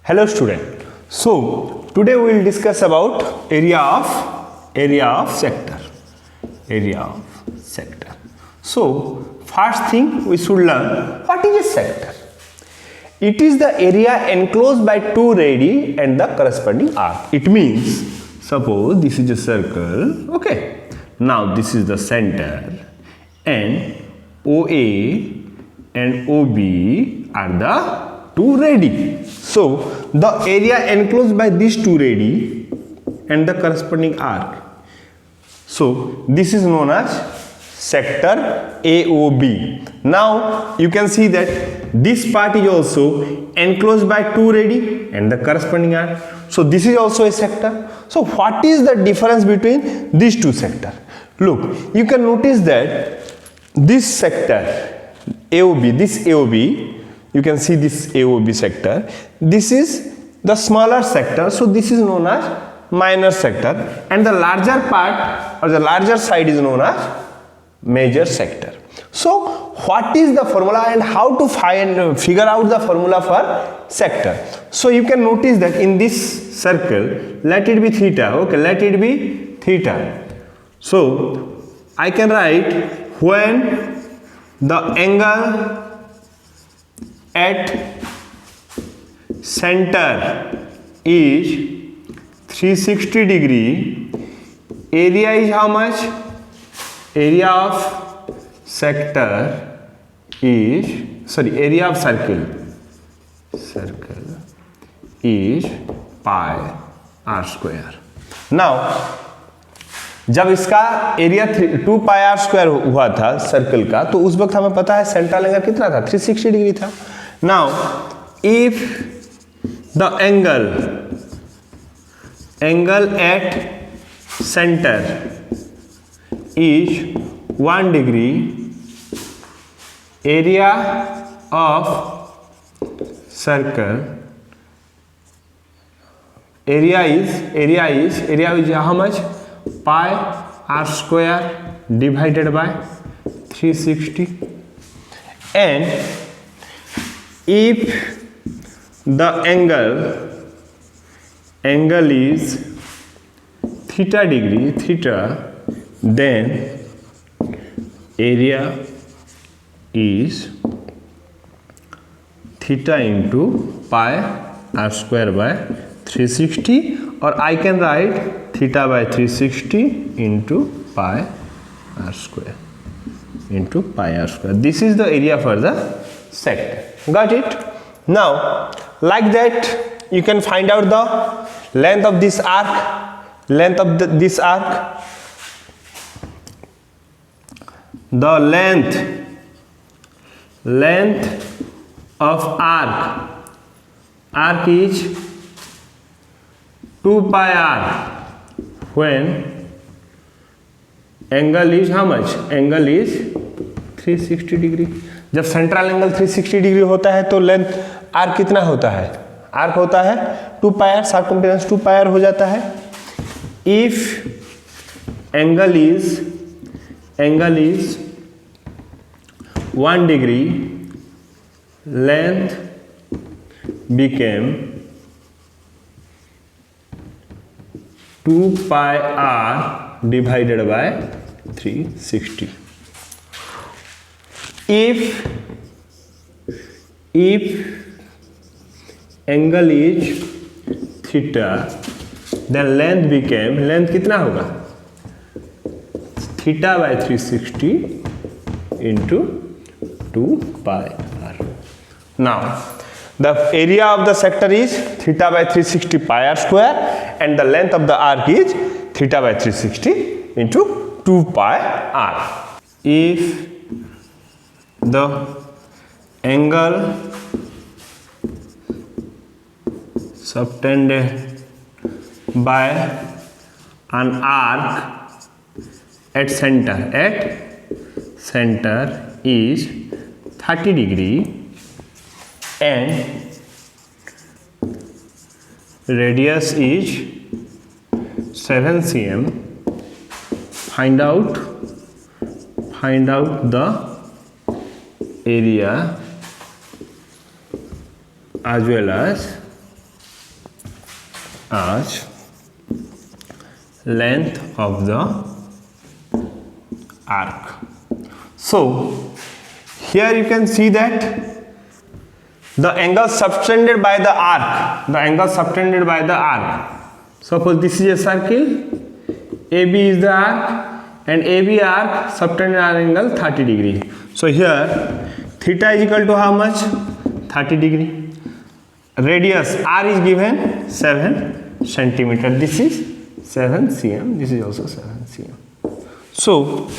Hello student. So today we will discuss about area of sector. So first thing we should learn what is a sector. It is the area enclosed by two radii and the corresponding arc. It means suppose this is a circle. Okay. Now this is the center and OA and OB are the two radii. So the area enclosed by these two radii and the corresponding arc. So this is known as sector AOB. Now you can see that this part is also enclosed by two radii and the corresponding arc. So this is also a sector. So what is the difference between these two sectors? Look, you can notice that this sector AOB, this AOB, you can see this AOB sector, this is the smaller sector, so this is known as minor sector, and the larger part or the larger side is known as major sector. So what is the formula and how to figure out the formula for sector? So you can notice that in this circle, let it be theta, okay, let it be theta. So I can write when the angle at center is 360 degree, area is how much? Area of sector is, area of circle is pi r square. Now जब इसका area 2 pi are square हुआ था circle का, तो उस वक्त हमें पता है सेंट्रल एंगल कितना था, 360 डिग्री था. Now if the angle at centre is 1 degree, area of circle area is how much? Pi r square divided by 360. And if the angle is theta degree, then area is theta into pi r square by 360, or I can write theta by 360 into pi r square This is the area for the sector. Got it? Now like that you can find out the length of this arc. This arc, the length of arc is 2 pi r when angle is how much? Angle is 360 degree. जब central angle 360 degree होता है तो length arc कितना होता है? Arc होता है 2 पाई are, circumference 2 pi are हो जाता है. If angle is 1 degree, length became 2 pi r divided by 360. If angle is theta, then length कितना होगा? Theta by 360 into 2 pi r. Now the area of the sector is theta by 360 pi r square and the length of the arc is theta by 360 into 2 pi r. If the angle subtended by an arc at center is 30 degree and radius is 7 cm, find out the area as well as as length of the arc. So here you can see that the angle subtended by the arc, suppose this is a circle, AB is the arc and AB arc subtended angle 30 degree. So here theta is equal to how much? 30 degree. Radius R is given 7 centimeter. This is 7 cm. This is also 7 cm. So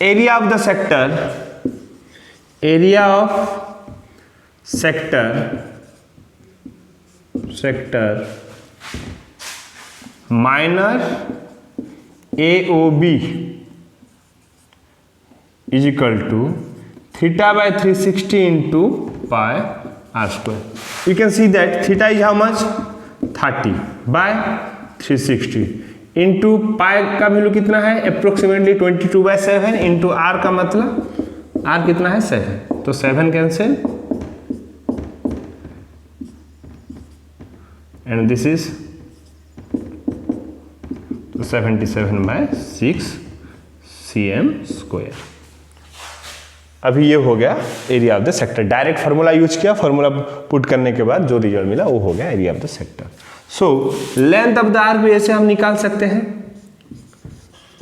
area of the sector minor AOB is equal to theta by 360 into pi r square. You can see that theta is how much? 30 by 360 into pi का value कितना है? Approximately 22 by 7 into r का मतलब r कितना है? 7. तो 7 cancel and this is 77 by 6 cm square. अभी ये हो गया area of the sector. Direct formula use किया, फार्मूला पुट करने के बाद जो रिजल्ट मिला वो हो गया area of the sector. So length of the arc भी ऐसे हम निकाल सकते हैं.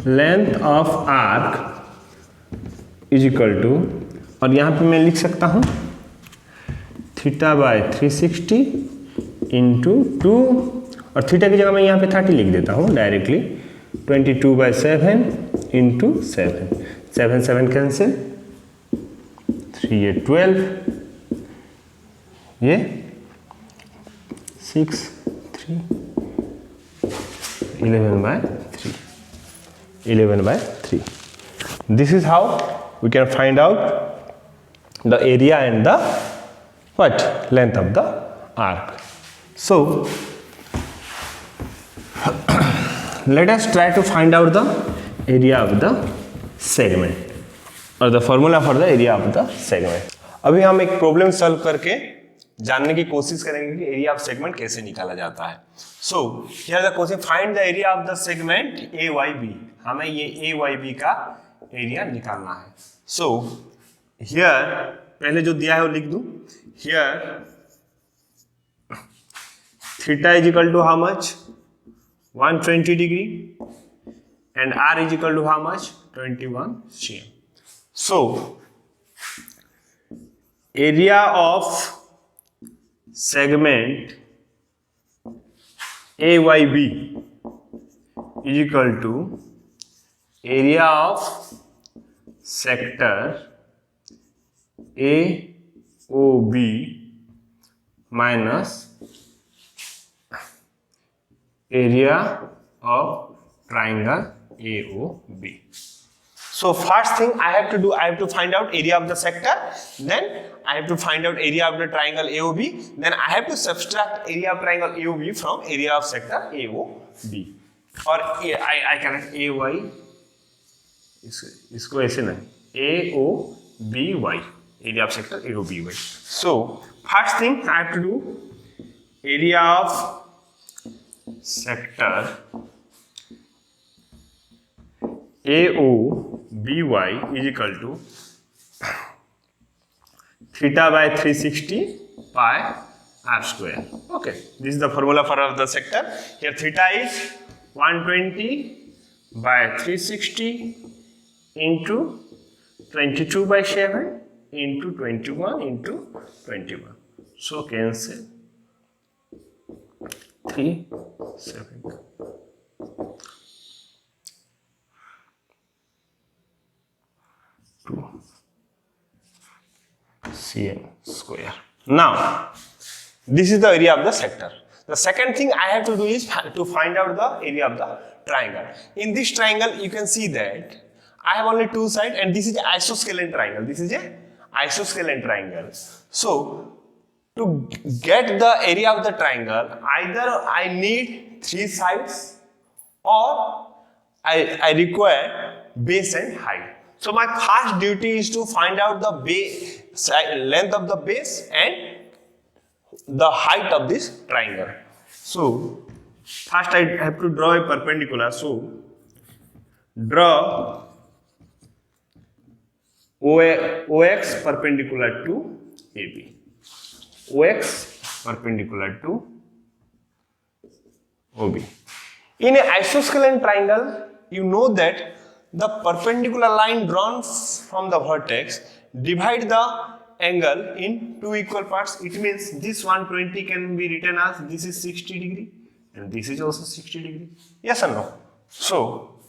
Length of arc is equal to, और यहाँ पे मैं लिख सकता हूँ थीटा बाय 360 इंटू 2, और थीटा की जगह मैं यहाँ पे 30 लिख देता हूँ डायरेक्टली. 22 by 7 इंटू 7, 7 कैंसिल, 3 ये 12, ये 6 3 11 by 3, 11 by 3. This is how we can find out the area and the length of the arc. So let us try to find out the area of the segment or the formula for the area of the segment. अभी हम एक problem solve करके जानने की कोशिश करेंगे कि area of segment कैसे निकाला जाता है. So here the question, find the area of the segment AYB. हमें ये AYB का एरिया निकालना है. सो हियर पहले जो दिया है वो लिख दूं. Here theta is equal to how much? 120 degree and R is equal to how much? 21 cm. So area of segment AYB is equal to area of sector AOB minus area of triangle AOB. So first thing I have to do, I have to find out area of the sector, then I have to find out area of the triangle AOB, then I have to subtract area of triangle AOB from area of sector AOB. और I can AY, इसको ऐसे नहीं, AOBY, area of sector AOBY. So first thing I have to do area of sector AOBY is equal to theta by 360 pi r square. Okay, this is the formula for the sector. Here theta is 120 by 360 into 22 by 7 into 21 into 21. So cancel 3 7 2 cm square. Now this is the area of the sector. The second thing I have to do is to find out the area of the triangle. In this triangle you can see that I have only two sides and this is an isosceles triangle. This is a isosceles triangle. So to get the area of the triangle, either I need three sides or I require base and height. So my first duty is to find out the length of the base and the height of this triangle. So first I have to draw a perpendicular. So draw OX perpendicular to AB. OX perpendicular to OB. In an isosceles triangle, you know that the perpendicular line drawn from the vertex divide the angle in two equal parts. It means this 120 can be written as this is 60 degree and this is also 60 degree. Yes or no? So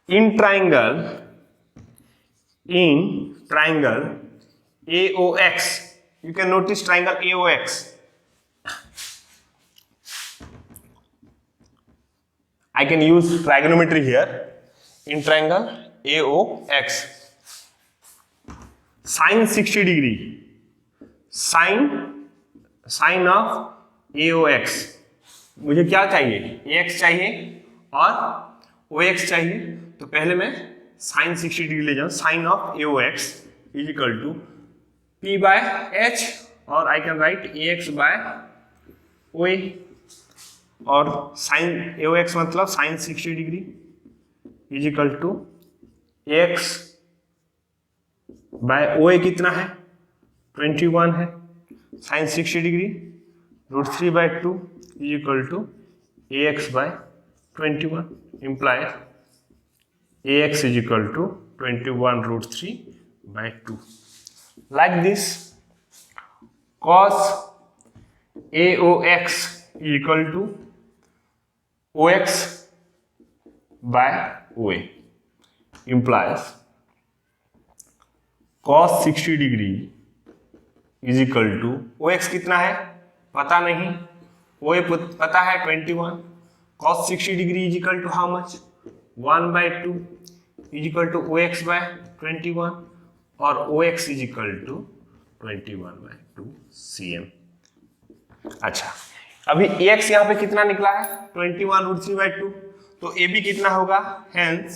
in triangle AOX, you can notice triangle AOX. I can use trigonometry here. In triangle AOX, sin 60 degree, sin of AOX, मुझे क्या चाहिए? AX चाहिए और OX चाहिए. तो पहले मैं sin 60 degree ले जाऊँ. Sin of AOX is equal to P by H और I can write AX by OA. और sin AOX मतलब sin 60 degree is equal to AX by OA कितना है? 21 है. sin 60 डिग्री √3 by 2 is equal to AX by 21 implies AX is equal to 21 √3 by 2. Like this, cos AOX is equal to OX by OA implies cos 60 degree is equal to OX कितना है पता नहीं, OA पता है 21. cos 60 degree is equal to how much? 1 by 2 is equal to OX by 21 और OX is equal to 21 by 2 cm. अच्छा, अभी AX यहाँ पे कितना निकला है? 21 √3 by 2. तो AB कितना होगा? Hence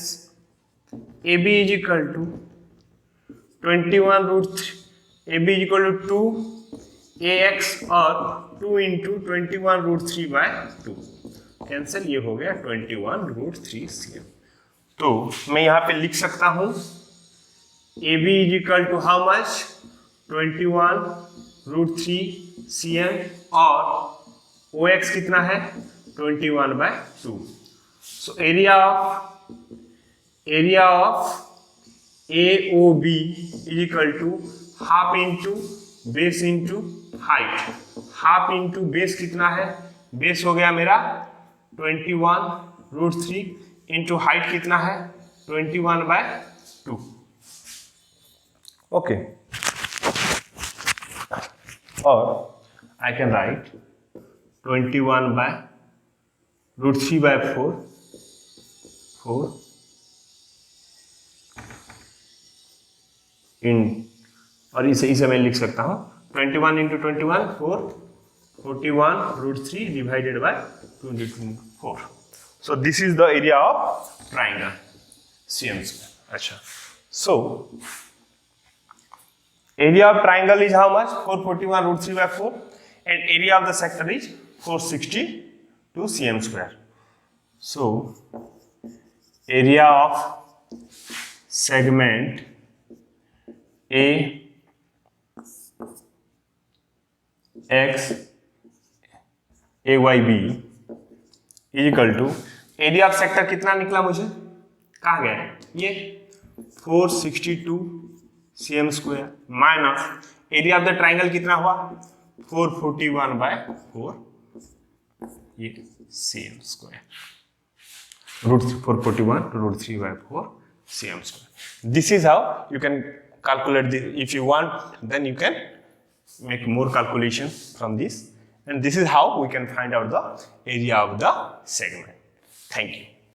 AB is equal to 21 √3. AB is equal to 2 AX और 2 into 21 √3 by 2. कैंसिल, ये हो गया 21 √3 cm. तो मैं यहाँ पे लिख सकता हूँ AB is equal to how much? 21 √3 cm और OX कितना है? 21 by 2. So area of AOB is equal to half into base into height. half into base कितना है? base हो गया मेरा 21 √3 into height कितना है? 21 by 2. Okay. और I can write 21 by √3 by 4 इन, और इसे मैं लिख सकता हूँ 21 into 21 4 41 √3 divided by 24. So this is the area of triangle CM square. अच्छा, so area of triangle is how much? 441 √3 by 4 and area of the sector is 462 cm square. So area of segment AX AYB is equal to area of sector कितना निकला मुझे? कहाँ गया ये? 462 cm square minus area of the triangle कितना हुआ? 441 by 4 ये cm square. √441 √3 by 4 cm square. This is how you can calculate this. If you want, then you can make more calculation from this, and this is how we can find out the area of the segment. Thank you.